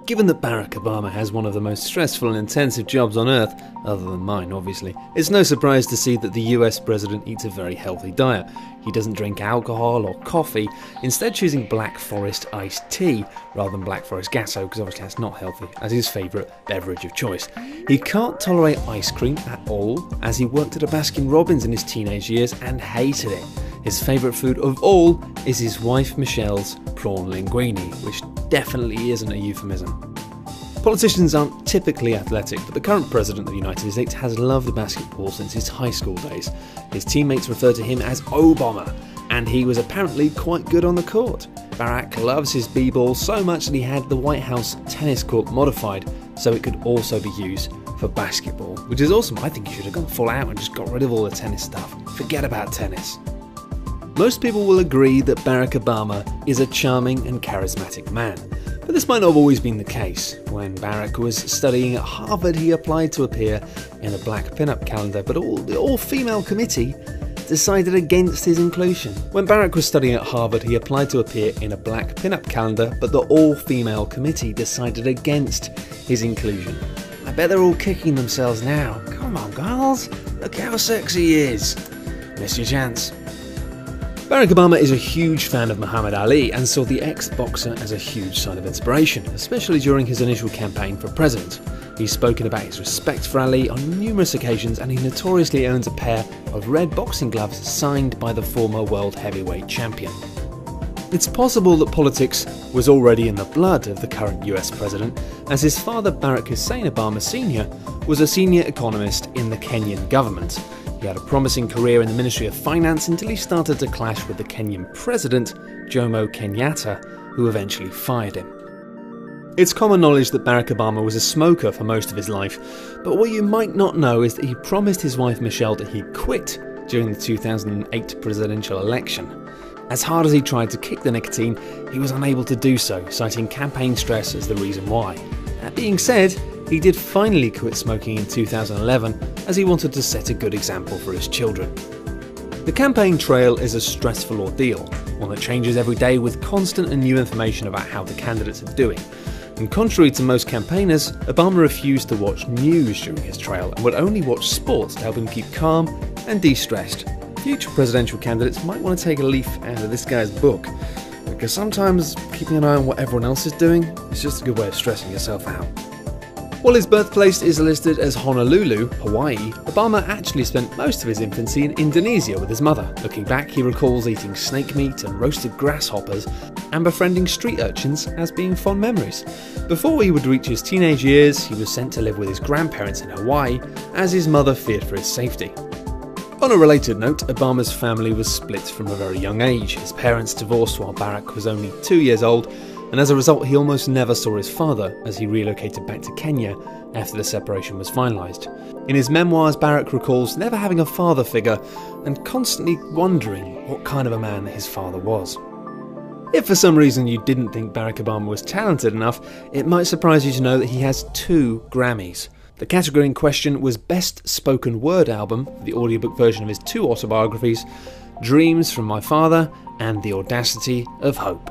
Given that Barack Obama has one of the most stressful and intensive jobs on earth, other than mine obviously, it's no surprise to see that the US president eats a very healthy diet. He doesn't drink alcohol or coffee, instead choosing Black Forest iced tea rather than Black Forest Gasso, because obviously that's not healthy, as his favourite beverage of choice. He can't tolerate ice cream at all, as he worked at a Baskin-Robbins in his teenage years and hated it. His favourite food of all is his wife Michelle's prawn linguine, which definitely isn't a euphemism. Politicians aren't typically athletic, but the current president of the United States has loved basketball since his high school days. His teammates refer to him as Obama, and he was apparently quite good on the court. Barrak loves his b-ball so much that he had the White House tennis court modified so it could also be used for basketball, which is awesome. I think he should have gone full out and just got rid of all the tennis stuff. Forget about tennis. Most people will agree that Barack Obama is a charming and charismatic man, but this might not have always been the case. When Barrak was studying at Harvard, he applied to appear in a black pin-up calendar, but the all-female committee decided against his inclusion. When Barrak was studying at Harvard, he applied to appear in a black pin-up calendar, but the all-female committee decided against his inclusion. I bet they're all kicking themselves now. Come on, girls, look how sexy he is. Missed your chance. Barack Obama is a huge fan of Muhammad Ali and saw the ex-boxer as a huge sign of inspiration, especially during his initial campaign for president. He's spoken about his respect for Ali on numerous occasions, and he notoriously owns a pair of red boxing gloves signed by the former world heavyweight champion. It's possible that politics was already in the blood of the current US president, as his father Barack Hussein Obama Sr. was a senior economist in the Kenyan government. He had a promising career in the Ministry of Finance until he started to clash with the Kenyan president, Jomo Kenyatta, who eventually fired him. It's common knowledge that Barack Obama was a smoker for most of his life, but what you might not know is that he promised his wife Michelle that he'd quit during the 2008 presidential election. As hard as he tried to kick the nicotine, he was unable to do so, citing campaign stress as the reason why. That being said, he did finally quit smoking in 2011 as he wanted to set a good example for his children. The campaign trail is a stressful ordeal, one that changes every day with constant and new information about how the candidates are doing. And contrary to most campaigners, Obama refused to watch news during his trail and would only watch sports to help him keep calm and de-stressed. Future presidential candidates might want to take a leaf out of this guy's book, because sometimes keeping an eye on what everyone else is doing is just a good way of stressing yourself out. While his birthplace is listed as Honolulu, Hawaii, Obama actually spent most of his infancy in Indonesia with his mother. Looking back, he recalls eating snake meat and roasted grasshoppers and befriending street urchins as being fond memories. Before he would reach his teenage years, he was sent to live with his grandparents in Hawaii as his mother feared for his safety. On a related note, Obama's family was split from a very young age. His parents divorced while Barrak was only 2 years old, and as a result he almost never saw his father as he relocated back to Kenya after the separation was finalised. In his memoirs, Barrak recalls never having a father figure and constantly wondering what kind of a man his father was. If for some reason you didn't think Barack Obama was talented enough, it might surprise you to know that he has 2 Grammys. The category in question was Best Spoken Word Album, the audiobook version of his 2 autobiographies, Dreams from My Father and The Audacity of Hope.